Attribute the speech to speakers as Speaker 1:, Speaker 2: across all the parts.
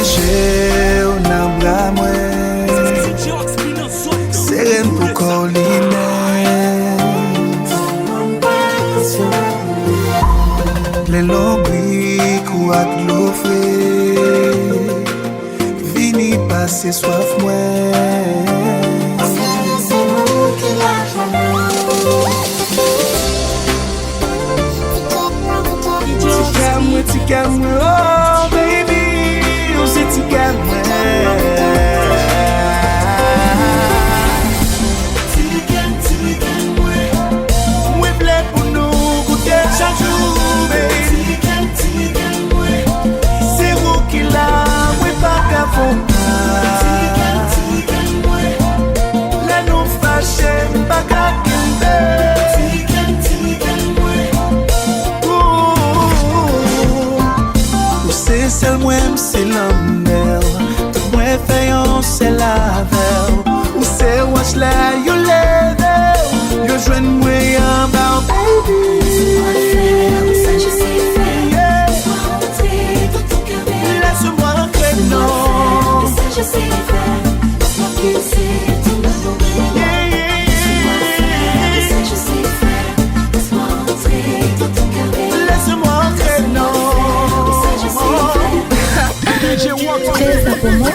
Speaker 1: Protéger nan bras mwen, serem pou koline. Le longrik ou ak lo fre, vini pase soif mwen. Tika mwen, oh baby, ou se tika mwen. Tika mwen, mwen ple pou nou goute chanjou, baby. Tika mwen, se ou ki la mwen pa ka fonda. Tika mwen, la nou fache mpa ka kende. Sel mwen se l'amel, tout mwen fayon se lavel. Ou se wash la yo leve, yo jwen mwen yon bao, baby. Laisse-moi entrer, non.
Speaker 2: Cheza pour moi.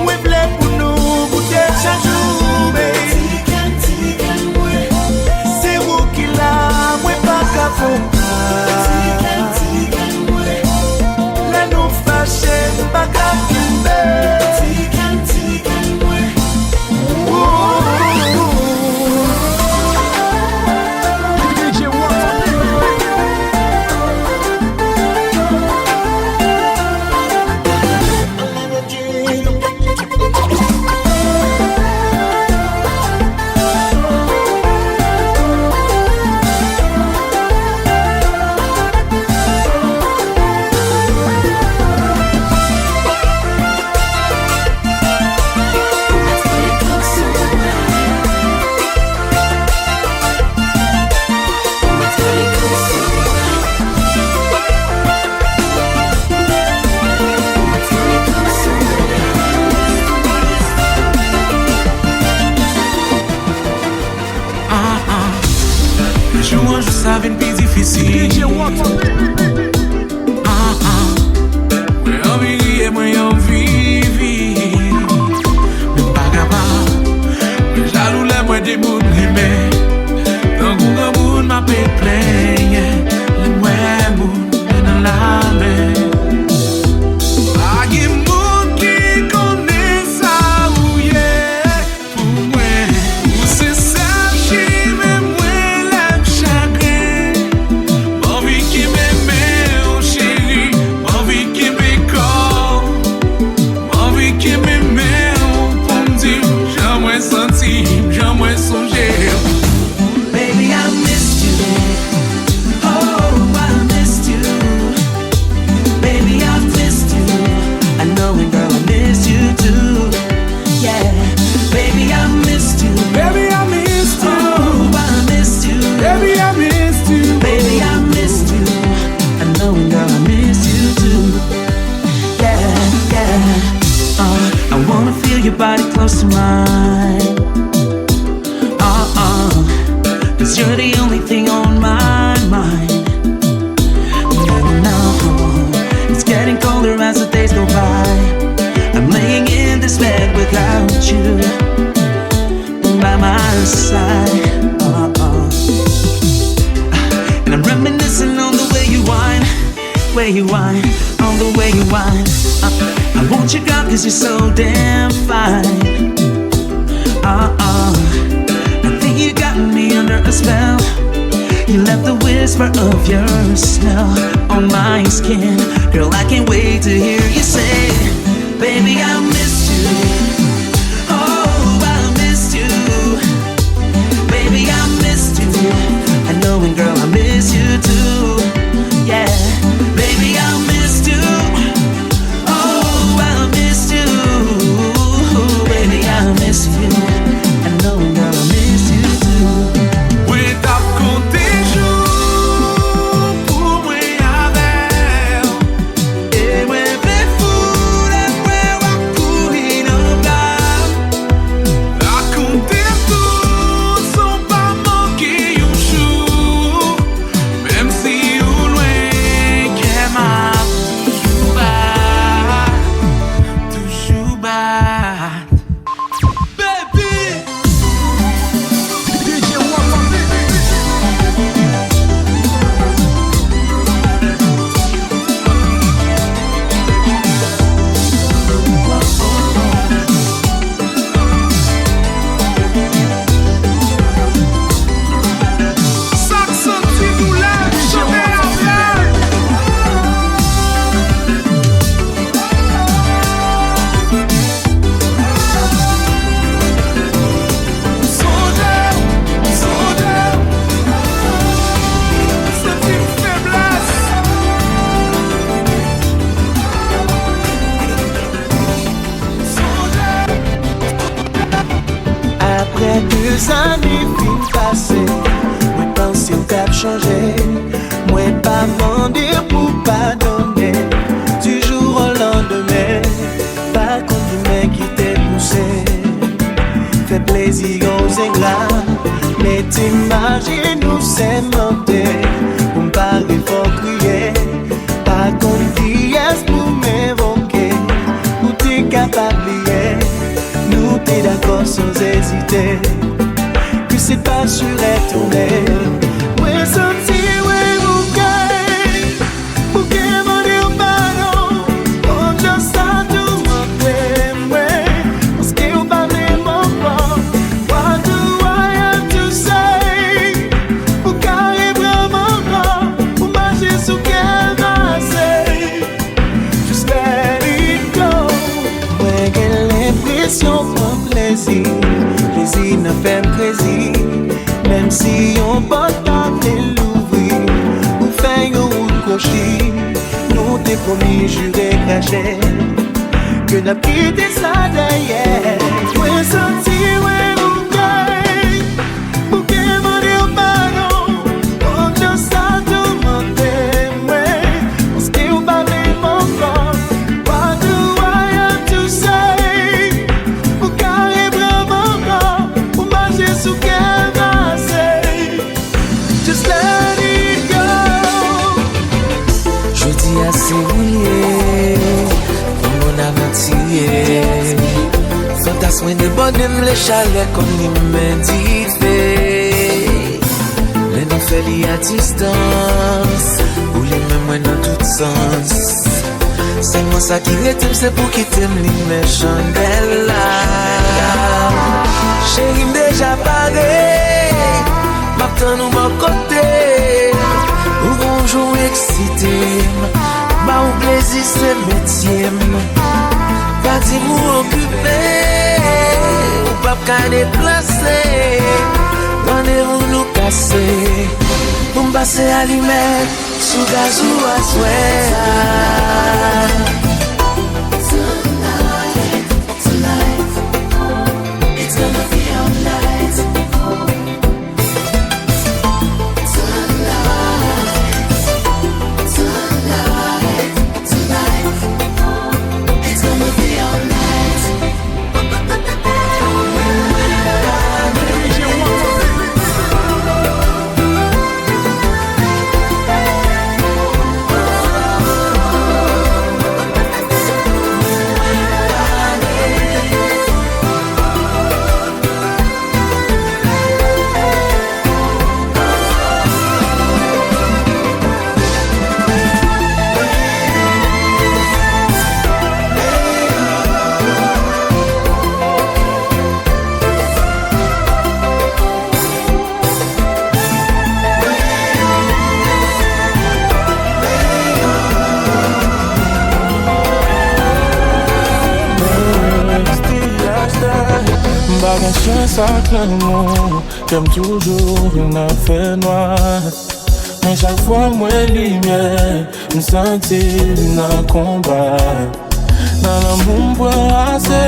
Speaker 1: Mwen ple pou nou goute chanjou, baby. Se ou ki la mwen pa ka fonda. La nou fache mpa ka kende.
Speaker 3: Savin pi difícil. Mwen yon viriye, mwen yon vivi. Mwen pa kapab, mwen jalou le mwen de moun reme. Tan kou gen moun ma pe plenye, le mwen moun nan la men. Pa gen moun ki kone sa ou ye pou mwen. Ou se sa chi men mwen lep chagrin. M'envie ki m'aime, oh chéri, m'envie ki m'école. M'envie ki m'aime, oh pour m'dire, j'aimerais sentir, j'aimerais songer.
Speaker 4: Baby, I missed you. Oh, I missed you. Baby, I missed you. I know it, girl, I missed you too. Yeah, baby, I missed you.
Speaker 1: Baby, I missed you.
Speaker 4: Oh, I missed you.
Speaker 1: Baby, I missed you.
Speaker 4: Baby, I missed you. I know it, girl, I missed you too. Yeah, yeah. I wanna feel your body close to mine. Cause you're the only thing on my mind. No, it's getting colder as the days go by. I'm laying in this bed without you by my side. And I'm reminiscing on the way you whine, on the way you whine. I want you, girl, cause you're so damn fine. I think you got me under a spell. You left the whisper of your smell on my skin. Girl, I can't wait to hear you say, baby, I missed you. Oh, I missed you. Baby, I missed you. I know it, girl, I miss you too. Yeah, baby, I missed you. Oh, I missed you. Baby, I miss you. I know it, girl, I miss you too.
Speaker 3: Without compter jour pour moi avec.
Speaker 1: changer. Moi pas demander pour pardonner. Du jour au lendemain, pas contre l'humain qui t'est poussé. Fait plaisir aux ingrats, mais t'imagines nous c'est monté. Pour me parler faut crier, pas contre pièce pour m'évoquer. Ou t'es capable d'y nous t'es d'accord sans hésiter. Que c'est pas sur retourner. Ouais, senti, ouais, bouquet. Bouquet, mon Dieu, pardon. On just a tout mon ouais. Parce qu'on parle mon corps. What do I have to say? Pour carrer vraiment corps. Pour marcher sous quel massé. Just let it go. Ouais, quelle impression pour plaisir. Plaisir ne fait plaisir. Même si on porte pas l'ouvrir, ou fait un route cochée, nous t'es promis, juré, caché, que n'a quitté ça derrière. Ouais, senti, ouais, bouquet, bouquet, mon Dieu, pardon, on just a tout monté, ouais, parce qu'on parle mon corps. What do I have to say? Pour carrer vraiment corps, pour marcher sous quel just let it go.
Speaker 5: Je dis assez oublié, mon aventurier. Fantasme de bonhomme, les chalets comme il m'a dit fait. Les nous fait lier à distance, ou les mêmes dans tout sens. C'est moi ça qui rétime, c'est pour qui t'aime les méchants d'elle là. Chérie déjà paré. M'attends nous mon côté, ou bonjour excité, ma ou plaisir c'est métier, pas dit mou occupé, ou pas qu'à déplacer, rendez-vous nous casser, pour m'passer à l'image, sous gaz ou à souhait. Tonight, it's gonna be all night.
Speaker 6: Bagan chien ça clairement, comme toujours il n'a fait noir. Mais chaque fois moi lumière, me sentis dans combat. Dans l'amour brassé,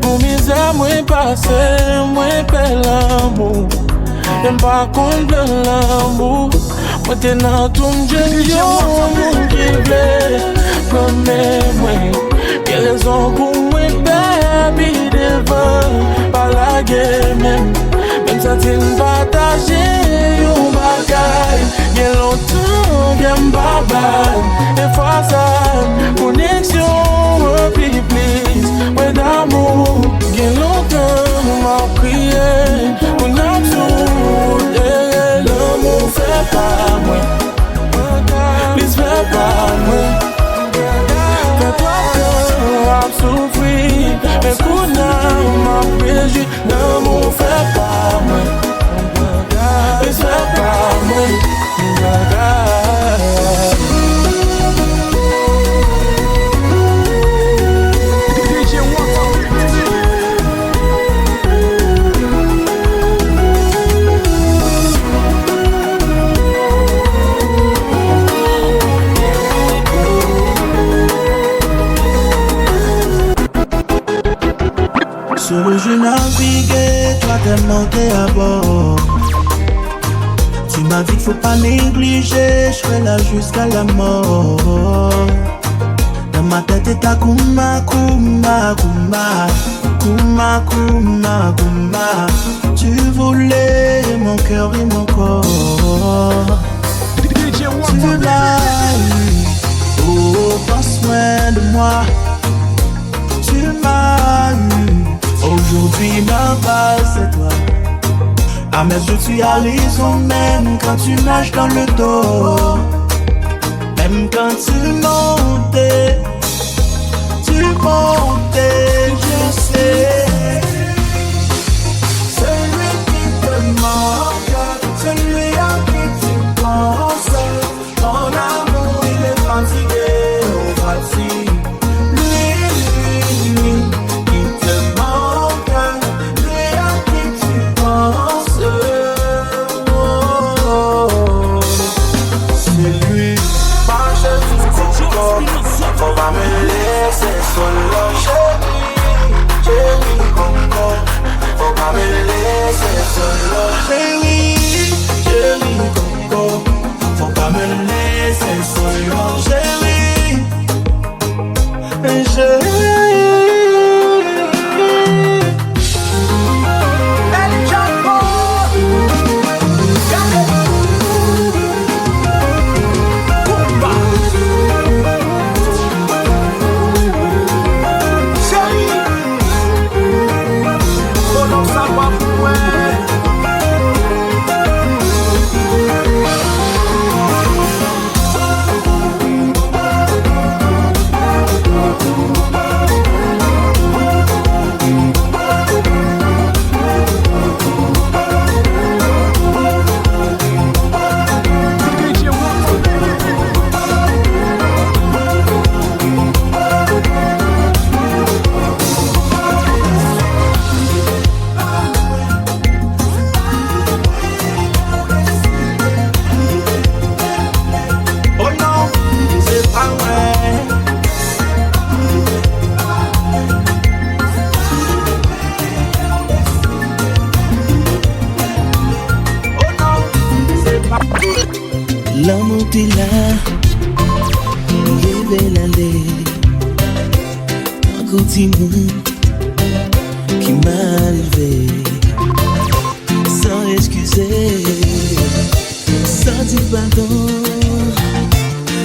Speaker 6: mon misère moi passé, moi bel l'amour. J'aime pas contre l'amour, moi t'es dans tout le monde qui voulait comme moi. Quelle raison pour moi baby devant pas la guerre même ça t'es partagé yon bagaille y'a longtemps y'aime babal et face à connexion repeat please ouais d'amour y'a longtemps m'a prié on a tout l'amour fait pas moi please fait pas moi I'm souffrir, mais pour nous, ma préjugé, l'amour fait pas moi. Et fait pas moi.
Speaker 1: Je naviguais, toi t'es monté à bord. Tu m'as ma vie faut pas négliger, je serai là jusqu'à la mort. Dans ma tête est ta Kuma, Kuma, Kuma, Kuma, Kuma, Kuma. Tu voulais mon cœur et mon corps. Tu l'as eu, oh prends soin de moi. Tu m'as eu, aujourd'hui ma base c'est toi. À mes yeux tu as raison même quand tu nages dans le dos. Même quand tu montais, je sais. Celui qui te manque, celui à qui tu penses. Mon amour il est fatigué, oh fatigue. Lui qui te manque, lui à qui tu penses. Oh, c'est lui. Faut pas me laisser solo, chérie, Congo. Faut pas me laisser solo, chérie, Congo. Faut pas me laisser solo, chérie.
Speaker 5: L'amour t'es là, il est l'aller. Un continent qui m'a levé, sans excuser, sans dire pardon,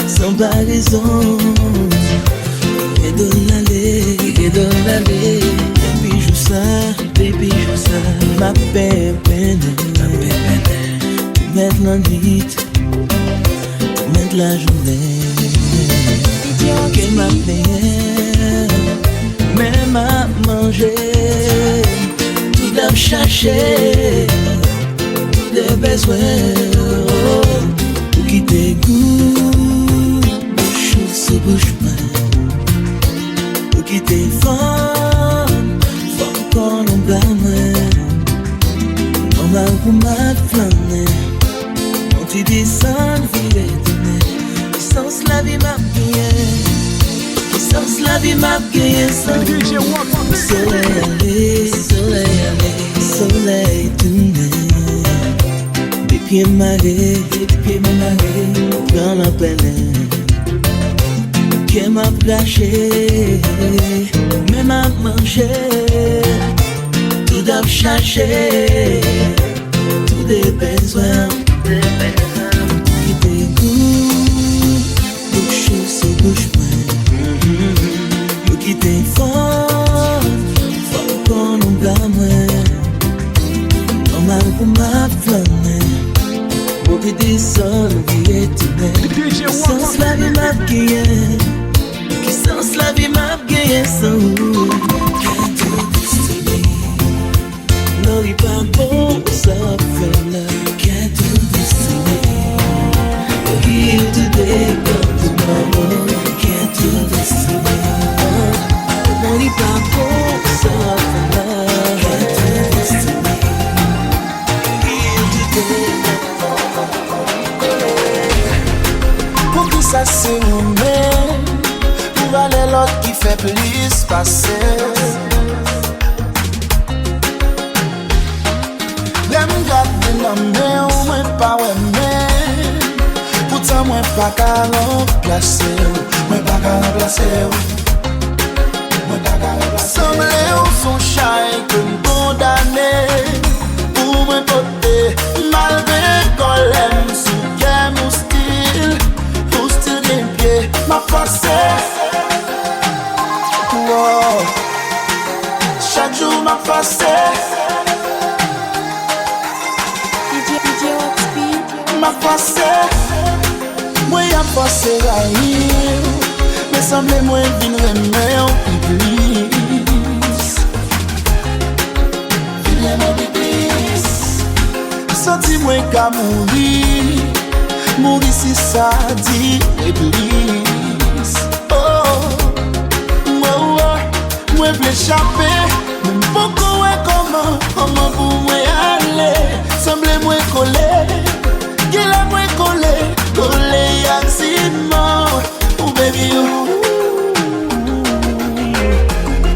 Speaker 5: sans pas raison. Et dans l'aller, baby joue ça, ma peine, mettre la nuit. Mettre la journée, qu'elle m'a payé, même à manger, tout à chercher, tout des besoins, pour quitter goût, bouche sous bouche, pour quitter femme qu'on en blâme, on va pour ma flamme, on te descend, vie sans la vie m'a gagné, sans la vie m'a gagné, soleil tourné, des pieds marrés, dans la peine, qui m'a lâché, même à manger, tout à chercher, tout des besoins, qui dégoûtent. Pour quitter fort qu'on en blâme. Normal pour ma flamme, pour que des sons qui étonnent. Sans la vie m'a gagné, qui sans la vie m'a gagné, sans can't do this to me. Non, il pas bon, ça fait là. Can't do this to me. Here today, come tomorrow. Can't do this to me. Non, il pas bon, ça fait là. Can't do this to me. Here today,
Speaker 1: pour qui ça c'est nous-mêmes, pour aller l'autre qui fait plus passer. L'aime garder la main ou même pas ouais. moi pas qu'à remplacer. Moi pas qu'à remplacer. Semblé au son chai que condamné pour me porter malgré qu'on l'aime sous gamme ou style des pieds ma force wow. Chaque jour ma force ma force moi y'a force mais semble moi vine remet en public senti moi qu'à mourir si ça dit Iblis. Oh, moi v'le échapper, même beaucoup est comment pour moi aller, semble moi coller, qu'il a moi coller accident, oh baby you.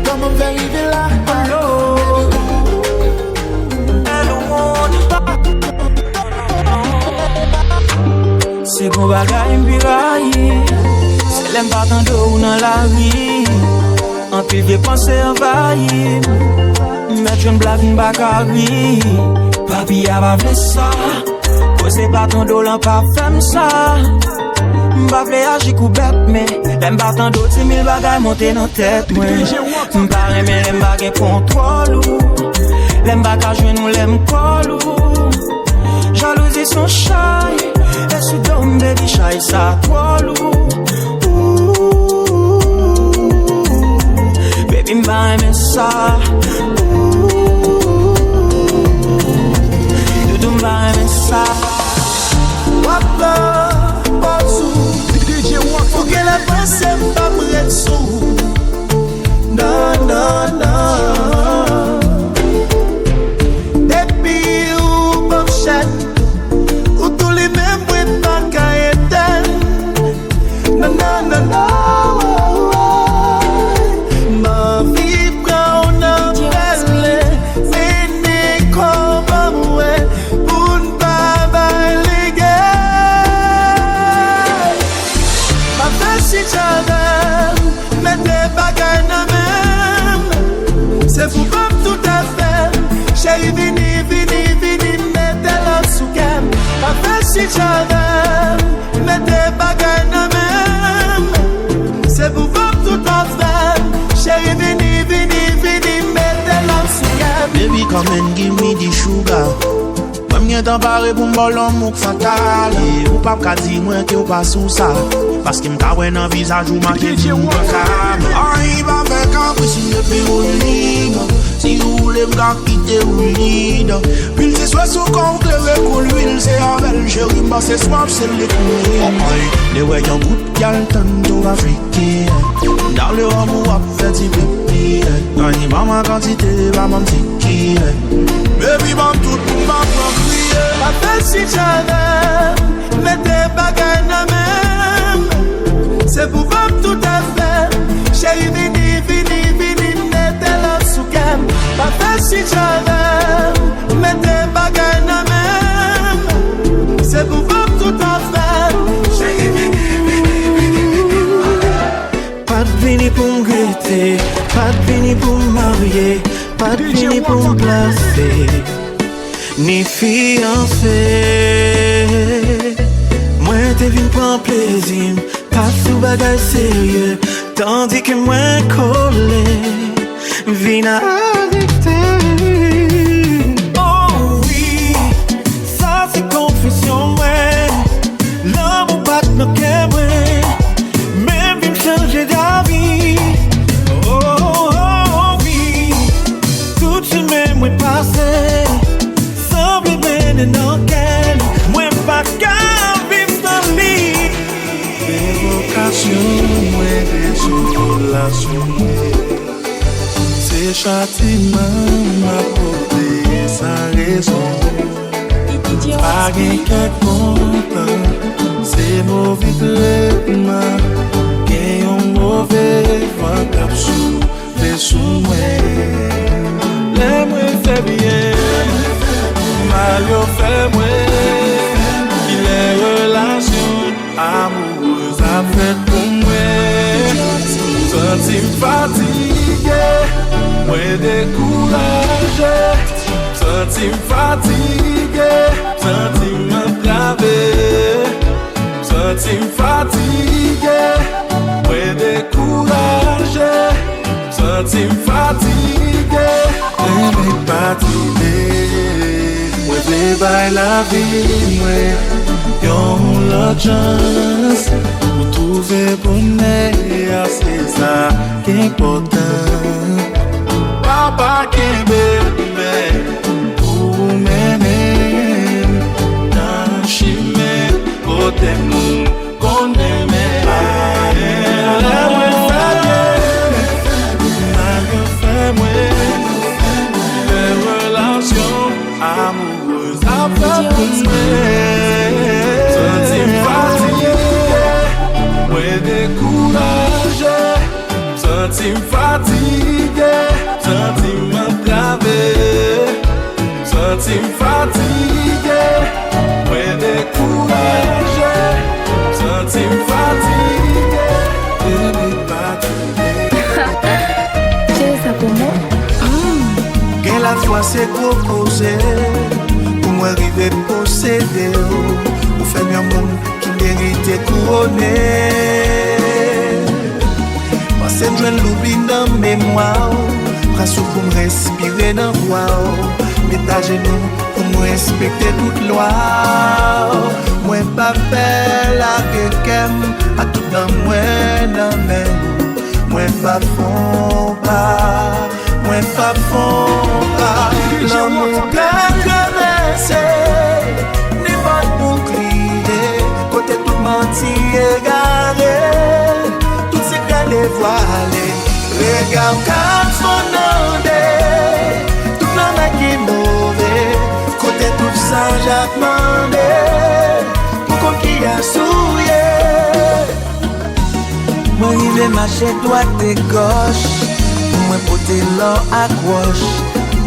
Speaker 1: Comment on va arriver là?
Speaker 7: C'est qu'on bagaille m'piraille, c'est l'aime pas tant d'eau dans la vie. En pile de pensées envahies, mettre une blague une bagarre. Papi a pas fait ça, posez pas ton dos l'en pas femme ça. M'pas vle agir coup bête mais l'aime pas tant d'eau 10 000 bagailles monter dans tête moi. M'pas aimer l'aime pas gen contrôle, l'aime pas qu'à jouer nous l'aime colou. Jalousie son chai. Laisse tomber baby shy ça trop lourd. Baby m'va aimer ça. Doudou m'va aimer ça.
Speaker 1: Wapla, watsou faut que la pensée m'pa prête sous. Non, non, non. Depuis ou bobchat ma vie prend un appel, venez comme moi pour ne pas balayer. Ma femme si j'avais, mais des bagages na même, c'est pour pas tout à fait. Chérie, vini, mettez la sous gamme. Ma femme si j'avais, mais des bagages na même. C'est pour voir tout en fait. Chérie, vini, mettez l'homme sous gamme.
Speaker 8: Baby, come and give me the sugar. Moi, m'y est emparé pour m'bol l'amour fatal. Ou pas qu'à dire moi que ou pas sous ça. Parce qu'il m'ta ouais dans visage ou manqué du ou pas calme. Arrive avec un peu si me fait ou libre. Si vous voulez m'ga quitter ou libre. Puis c'est soit sous compte le coup l'huile. C'est avec chérie, m'ba c'est swap, c'est le coup. Les ouais y'en goûte y'al tanto africain. Dans le amour a fait du pipi. Quand il m'a ma quantité, va m'en tiquer. Baby, m'en tout pour m'a crier.
Speaker 1: Ma fête si j'avais, mais des bagages na même. C'est pour voir tout à fait. Chérie, vini, mettez la sous gamme. Ma fête si j'avais, mais des bagages na même. C'est pour voir tout à fait. Chérie, vini.
Speaker 7: Pas de vini pour m'gretter, pas de vini pour m'marier, pas de vini pour m'placer, ni fiancé. Moi t'es venu prendre plaisir, pas sous bagage sérieux, tandis que moi collé, vina addicté. Oh oui, ça c'est confession, ouais, l'amour pas de nos cœurs, même vim changer d'avis. Oh, oh, oh, oui, tout chemin moi passé, semble bien dans quel, moi pas qu'à vivre dans lui.
Speaker 6: Évocation, moi des relation. C'est châtiment, ma porté sa raison. Pas gain quelque content, c'est mauvais traitement. Gain un mauvais vent capsule, fait sous moi. Les moi fait bien, mal yo fait moi. Il est relation,
Speaker 3: senti fatigué, moi découragé, senti fatigué, senti m'entravé, senti fatigué, moi découragé, senti fatigué, mais pas moi vais by la vie, moi yon l'autre chance pour trouver bonheur, c'est ça qui est important. Papa qui bébé pour m'aimer dans chimé côté nous qu'on aimait. Amoureuse après senti fatigué, moi découragé, senti fatigué, senti m'entravé, senti fatigué, moi découragé, senti fatigué, baby fatigué.
Speaker 2: C'est ça pour moi.
Speaker 1: Quelle la foi c'est proposé pour moi arriver de posséder. Pour faire un monde qui mérite couronné. Passer de joindre l'oubli dans mémoire. Presque pour me respirer dans voix. Mettre à genoux pour me respecter toute loi. Moi pas faire la quelqu'un à tout dans moi dans mes. Moi pas fond pas. Moi pas fond pas. L'amour qu'a traversé n'est pas de bouclier. Côté tout menti égaré, tout c'est qu'à les voiler. Regarde qu'à fondé, tout l'homme qui est mauvais. Côté tout ça j'ai demandé, pour qui a souillé.
Speaker 5: Moi il est marché droite et gauche. Moi poté l'or accroche.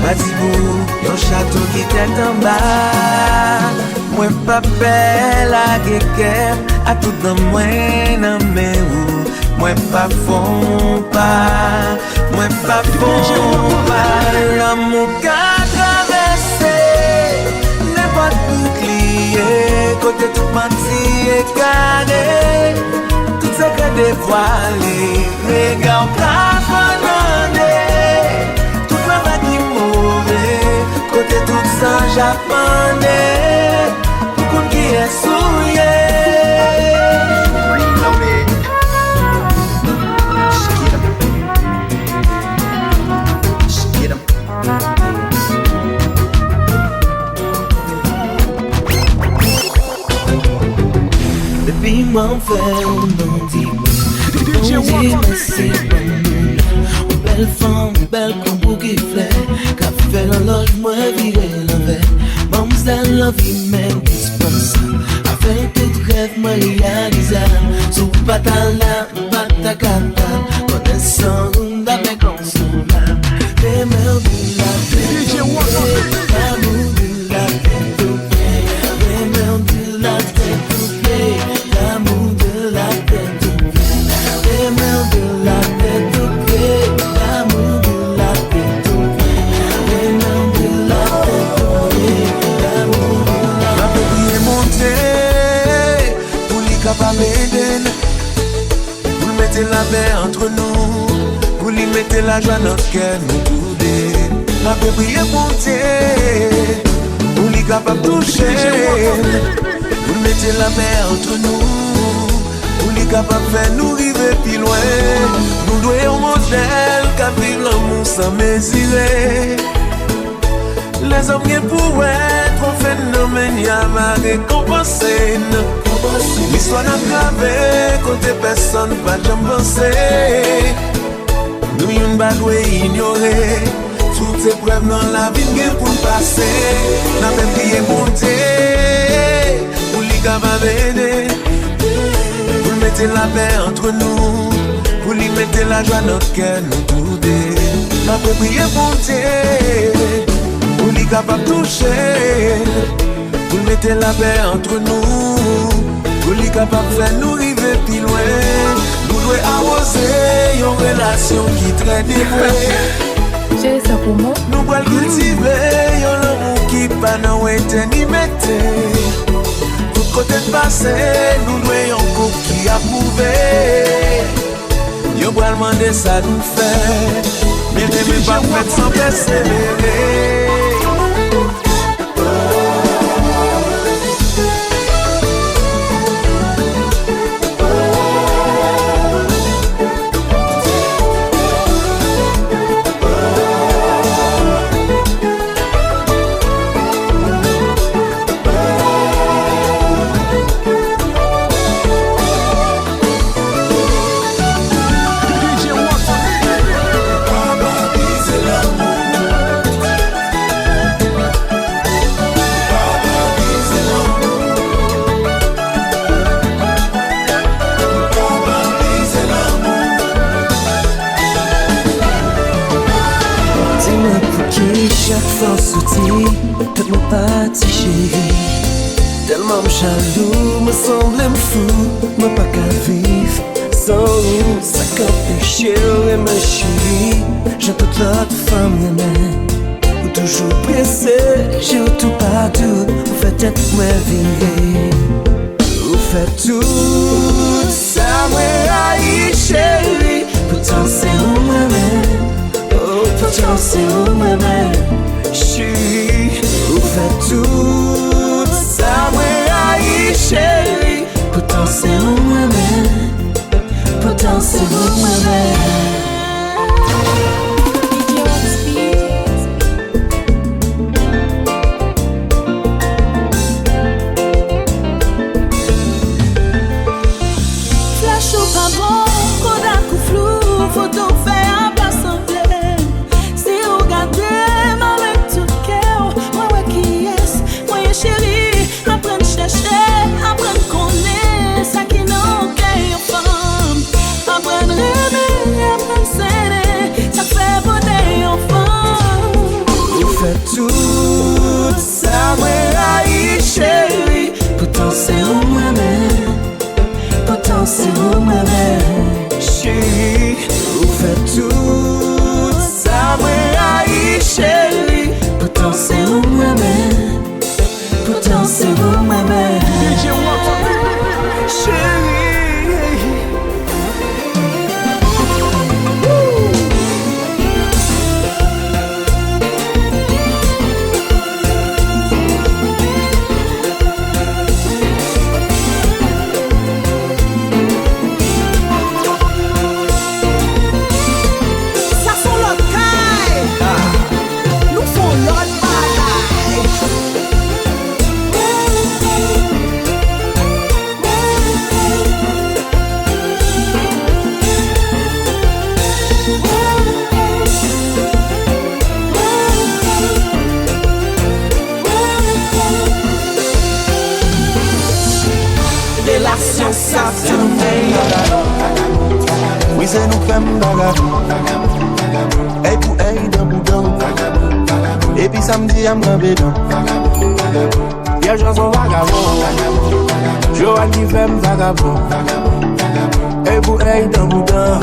Speaker 5: Bâtibou, yon château qui t'est en bas. Moi pas belle à guéquer. À tout dans moi nan me ou. Moi pas fond pas. Moi pas fond pas. L'amour qu'a traversé n'est pas de bouclier. Côté tout menti égaré, tout ça qu'a dévoilé. Regarde qu'a fondé, tout le monde qui mauvais. Côté tout ça j'appendais, pour qui est souillé. Depuis mon frère, on dit c'est bon. Une belle femme, une belle combo qui flait. Qu'a fait le loge, moi virer l'envers. Mademoiselle, la vie même dispensable. Avec tout rêve, moi réalisable. Sous patala, patacata. Connaissant, avec consolable. Les mères de la tête, l'amour de la tête, les mères de la tête, l'amour de la tête, les mères de la tête, l'amour de la tête, les mères de la tête, l'amour de la tête. La bébé est montée, pour lui capable d'aider. Vous mettez la paix entre nous, vous lui mettez la joie dans notre cœur, nous coudez. La bébé est montée, vous lui capable de toucher. Vous mettez la paix entre nous, vous lui capable de faire nous arriver plus loin. Nous devons un modèle qui vive l'amour sans mesurer. Les hommes qui pour être un phénomène, y'a ma récompenser. L'histoire n'a gravé, côté personne, pas jamais pensé. Nous y'en bagoué ignoré. Toutes ces preuves dans la vie nous pour nous passer. N'a même prié monter, pour lui capable d'aider. Vous mettez la paix entre nous, vous lui mettez la joie dans notre cœur, nous toudés. N'a même prié monter, pour lui capable de toucher. Vous mettez la paix entre nous, vous lui capable de faire nous arriver plus loin. Nous devons arroser une relation.
Speaker 1: relation qui très dévouée.
Speaker 2: J'ai ça pour moi.
Speaker 1: Nous allons cultiver un amour qui pas nous éternité. Tout côté de passé, nous voyons un couple qui a prouvé. Yo allons demander ça nous fait. Mais ne pas mettre sans persévérer.
Speaker 5: Tout mon parti chéri. Tellement jaloux, me semble fou. Me pas qu'à vivre sans ça quand chérie, ma chérie. J'ai toute l'autre femme même. Ou toujours pressé, j'ai tout partout. Vous faites être moi virer. Vous faites tout ça, moi aïe chérie. Pourtant c'est où moi-même. Oh, pourtant c'est où moi-même. Chérie, vous faites tout ça, moi aïe chérie. Pourtant c'est vous moi-même. Pourtant c'est vous moi-même.
Speaker 9: Flash ou pas bon, Kodak ou flou, photo fait à pas sembler. Si vous regardez chérie, apprenne chercher, apprenne connaître ça qui n'en qu'est une femme. Apprenne rêver, apprenne serrer, ça fait bonner une femme.
Speaker 5: Vous faites tout ça, moi aïe chérie. Pourtant c'est vous moi-même. Pourtant c'est vous moi-même. Chérie, vous faites tout ça, moi aïe chérie. Pourtant c'est vous moi-même. Pourtant c'est vous moi-même. Chérie.
Speaker 9: Ça sont l'autre caille. Nous font l'autre bagaille.
Speaker 1: Relation ça c'est nous meilleur. Oui c'est nous femme vagabond. Hey pour hey dans boudon. Et puis samedi à m'embêtant. Y'a gens sont vagabond. Joanne qui femme vagabond. Hey pour hey dans boudon.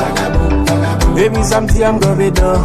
Speaker 1: Et puis samedi à m'embêtant.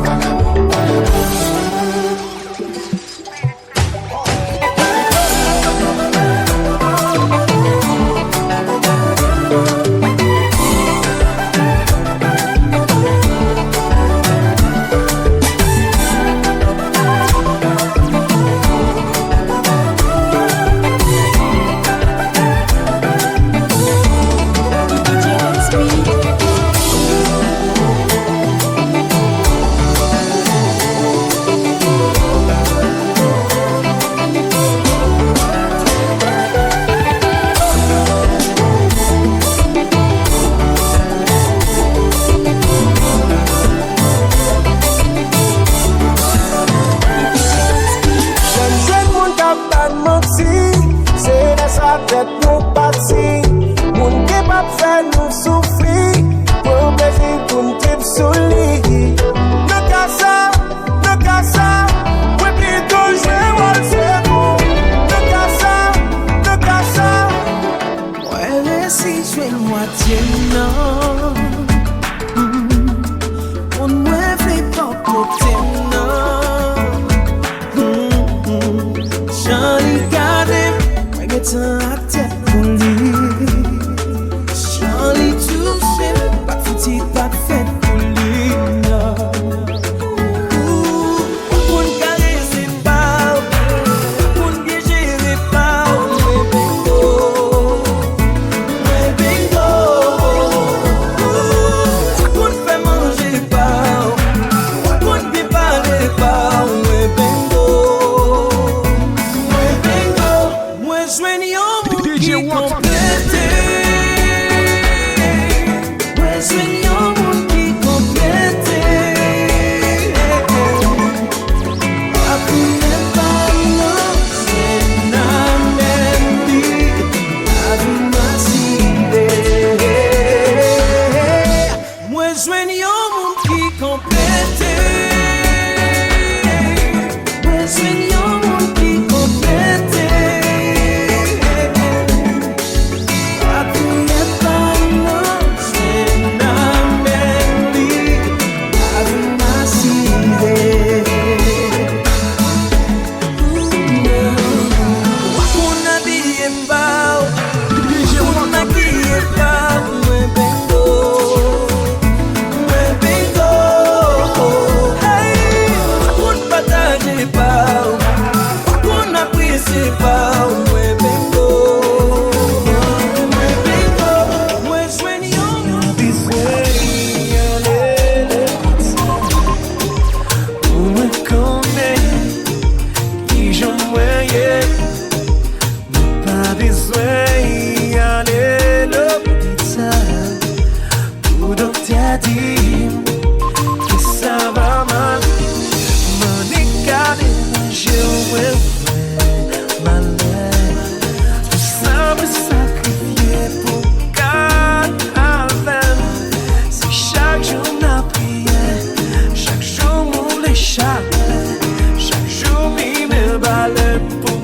Speaker 4: Besoin yon moun ki komplete. Besoin yon moun ki komplete. Apuye panon se namen li avi maside. Wakuna biye mbao Wakuna kiye mbao Mwen bengo Hey Wakuna pataje mbao Wakuna pwese mbao Mwen bengo Mwen swen yon Mwen kone Ki jom mwenye Pas besoin d'y aller l'hôpital Pour docteur dire que ça va mal. M'en écarter, j'ai oublié ma lèvre. Tout ça me sacrifier pour Calvin. C'est chaque jour ma prière, chaque jour mon échappé, chaque jour mes balles pour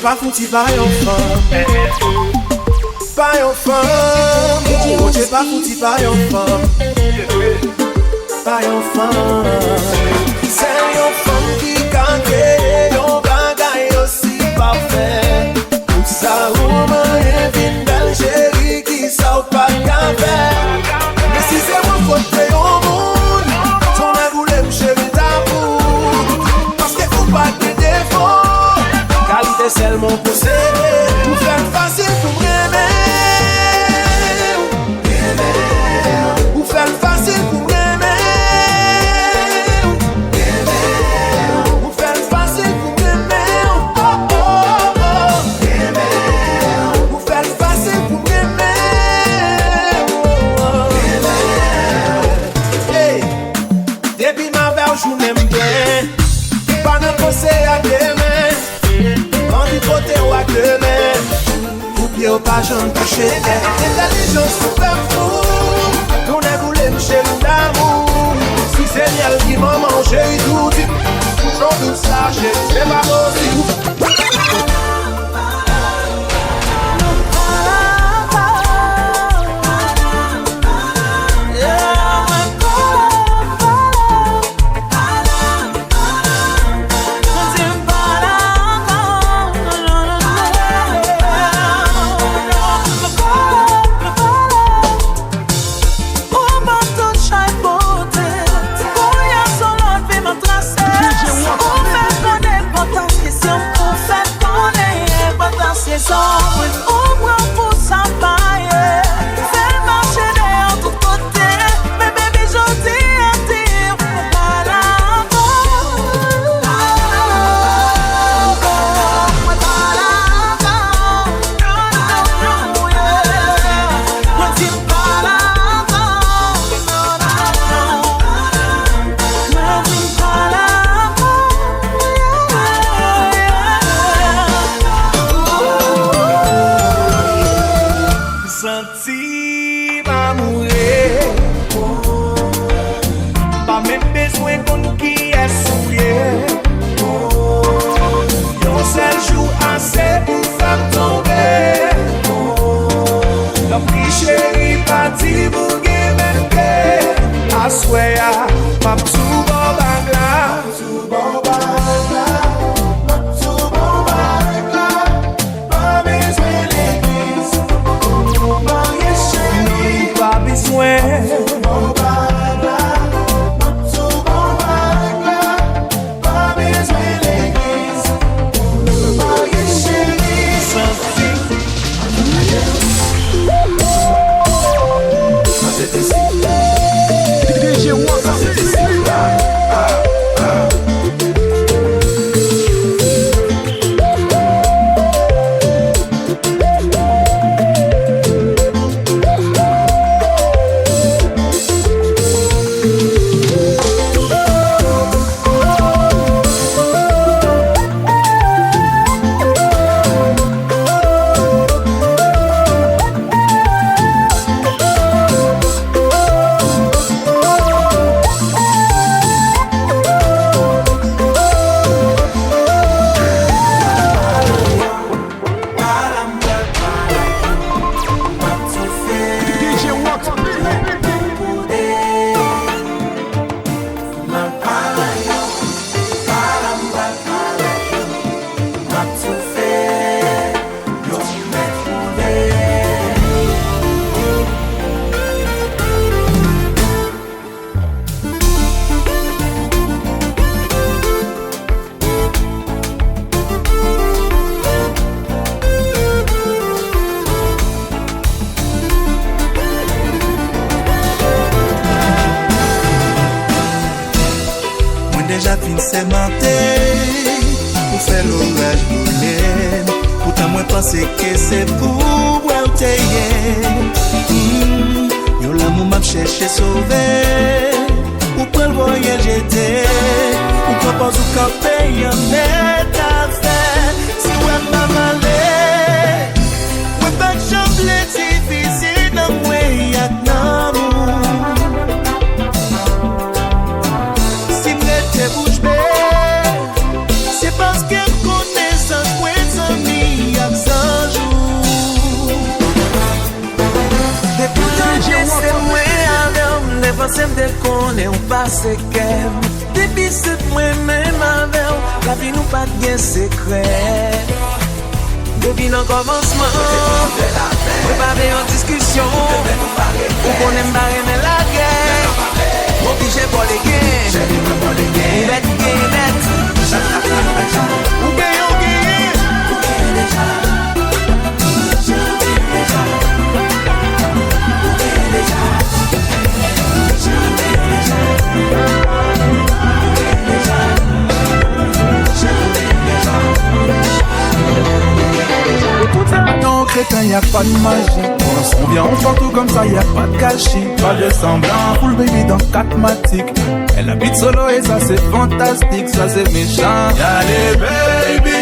Speaker 1: pas foutu par yon femme. Par yon femme. Oh, j'ai pas foutu par yon femme. Par yon femme. C'est yon femme qui gagne. Yon bagay aussi parfait. Tout ça rouman et vin belle chérie qui sa ou pas qu'à faire. Mais si c'est moi côté yon monde, ton a voulu me chérie d'amour. Parce que faut pas de défaut. Qualité seulement pour s'aimer. Pour faire facile pour m'aimer. Pour faire facile pour m'aimer. Pour faire facile pour m'aimer. Oh, oh, oh. Pour faire facile pour m'aimer. Hey, depuis ma verge, je m'aime bien. Pas de penser à demain. Du côté ou à deux mains, ou pied au pas, j'en touche. Intelligence super fou, ton a voulu me chérie d'amour. Si c'est miel qui m'a mangé, tout dit, j'en doute ça, c'est pas possible.
Speaker 9: Tracé, on fait connaître
Speaker 1: c'est matin pour faire l'orage brûler. Pourtant moi pensais que c'est pour moi ou yo l'amour m'a cherché sauver. Ou pour le voyage j'étais. Ou propose ou camper y'en est à faire. Si ouais m'a malé. Ouais pas de chambre difficile dans moi y'a de l'amour. Si m'était bouche bée. C'est parce que connaissance ouais sans mi y'a besoin jour.
Speaker 5: Et pourtant j'essaie moi avec les pensées de connaître ou pas qu'elle. Depuis cette moi-même avec la vie nous pas de secret. Depuis le commencement, préparer en discussion. Ou qu'on aime barrer mais la guerre. Obligé pour les gains. Ou mettre net.
Speaker 1: Ou gagne, ou gagne.
Speaker 6: Non, crétin, y'a pas de magie. On vient, on fait tout comme ça, y'a pas de gâchis. Pas de semblant, full baby dans 4 matiques. Elle habite solo et ça c'est fantastique, ça c'est méchant. Y'a les baby,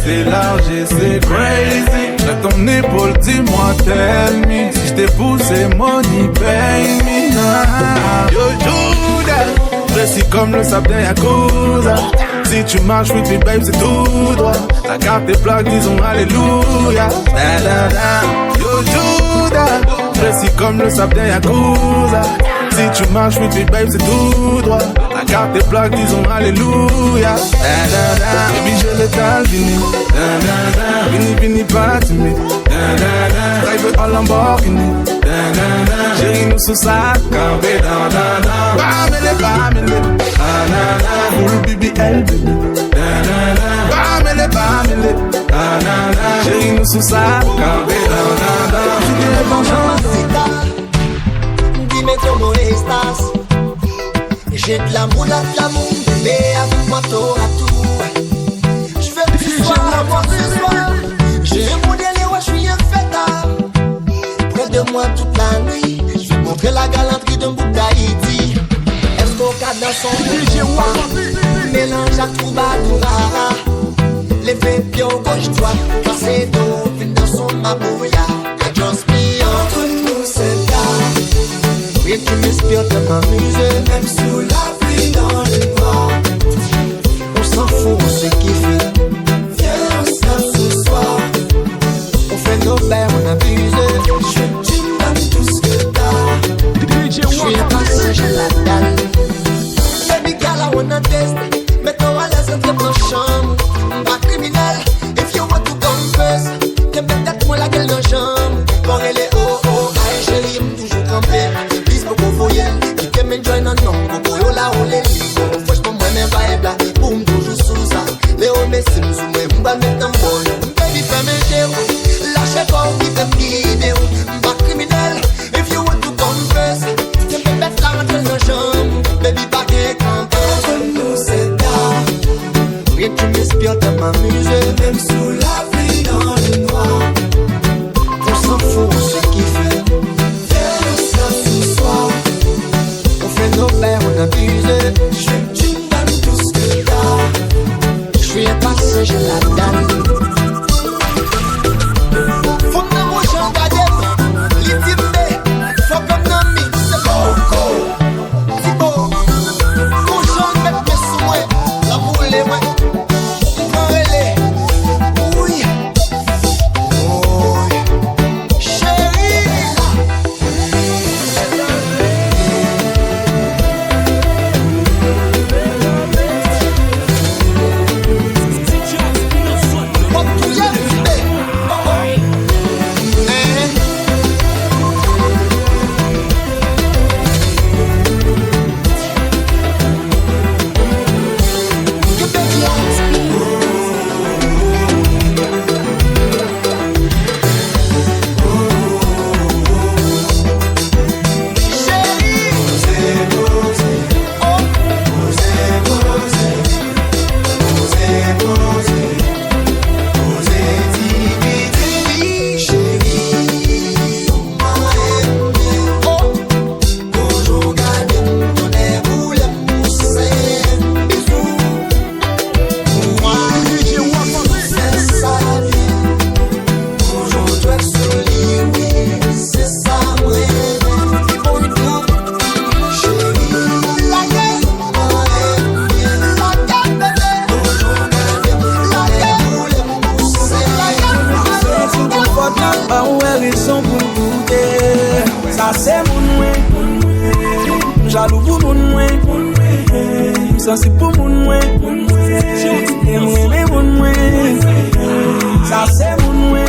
Speaker 6: c'est large et c'est crazy. J'ai ton épaule, dis-moi, tell me. Si j't'ai poussé, money, pay me. Yo, Judas, précis comme le sable d'un Yakuza. Si tu marches with me, babe, c'est tout droit. La carte est plaque, disons alléluia. Yo, Judas, précis comme le sable d'un Yakuza. Si tu marches with me, babe, c'est tout droit. La carte est plaque, disons alléluia. Baby, je l'étale, vini. Vini, vini, pas timide. Drive en Lamborghini. Chérie, nous sous sa campé. Bamele, bamele. Full BBL, baby. Bamele, bamele. Chérie, nous sous sa campé.
Speaker 10: Dime cómo estás. J'ai de l'amour, mais avec moi t'auras tout. Je veux que tu sois à moi ce soir. J'ai un modèle et ouais, je suis un fêtard. Près de moi toute la nuit. Je vais montrer la galanterie d'un bout d'Haïti. Est-ce qu'au cas dans son pouvoir mélange à troubadoura. L'effet pied au gauche droite. Passer d'eau, vine dans son mabouya. I just be entre nous c'est tard. Oui, tu m'inspires de m'amuser. Même sous la pluie dans le noir. On s'en fout, on sait kiffer. Viens, on s'en ce soir. On fait nos bains, on abuse. Tu me donnes tout ce que t'as. Je suis un passé, j'ai la dalle. Baby girl, I wanna test. Mets-toi à l'aise, entre nos chambres. Pas criminel, if you want to come first. T'aimes peut-être moi la gueule de jambe. Quand elle est oh oh, aïe chérie, j'aime toujours camper. Please, beaucoup voyelle. Qui t'aime enjoy non non. Beaucoup yo la ou les ligo. Franchement, moi mes vibes là. Boum, toujours sous ça. Léo Messi, nous ou moi, m'ba mettre en bol. Baby, fais mes géros. Lâchez pas ou qui fait guider. Pas criminel, if you want to come first. T'aimes peut-être la rentre dans jambe. Baby, pas qu'un camper. Nous c'est tard. Et tu m'inspires de m'amuser. Même sous la pluie dans le noir. On s'en fout, on sait kiffer. Viens, on s'en ce soir. On fait nos bains, on abuse. Tu me donnes tout ce que t'as. Je suis un passé, j'ai la dalle. Faut que moi j'en garde. L'intimité, faut comme Nami. C'est beau, c'est beau. Quand j'en mets mes soins, la boule est moi. Oui,
Speaker 1: Jaloux pour moun mwen, sensible pour moun mwen, aimer moun mwen, ça c'est moun mwen,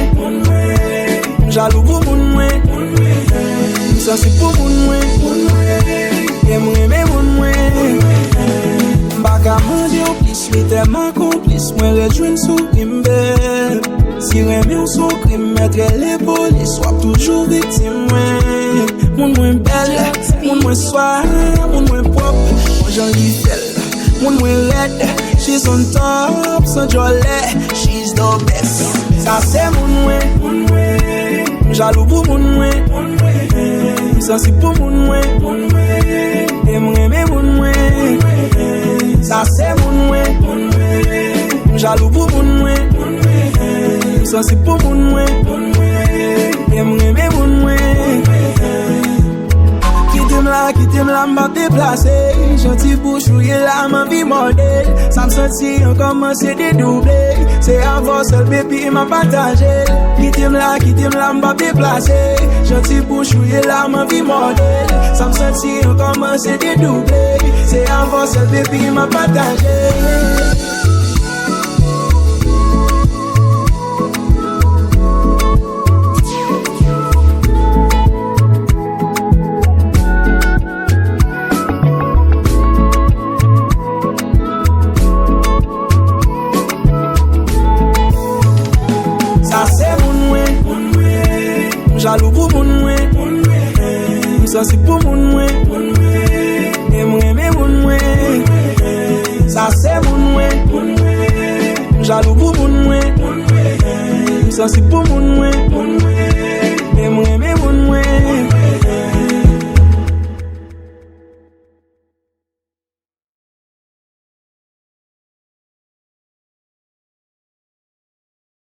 Speaker 1: jaloux pour moun mwen, sensible pour moun mwen, aimer moun mwen. Baka mandi ou plis, li tellement complice, moi rejoindre sous crime. Si remè ou sou crime, mettre les polices, soit toujours victime. Moun mwen belle, moun mwen soir, moun mwen propre, moi j'en lis belle. Moun mwen red, she's on top, sans jolet, she's the best. Ça c'est moun mwen, jaloux pour moun mwen, sensible pour moun mwen, aimer moun mwen. Ça c'est moun mwen, jaloux pour moun mwen, sensible pour moun mwen, aimer moun mwen. Quitte m'la m'a déplacé, gentil bouchouille là m'a vie modèle. Ça me sentit en commencer dédoubler, c'est avant seul bébé m'a partagé. Quitte m'la m'a déplacé, gentil bouchouille là m'a vie modèle. Ça me sentit en commencer dédoubler, c'est avant seul bébé m'a partagé. Jaloux pour moun mwen, sensible pour moun mwen, aimer moun mwen. Ça c'est moun mwen, jaloux pour moun mwen, sensible pour moun mwen.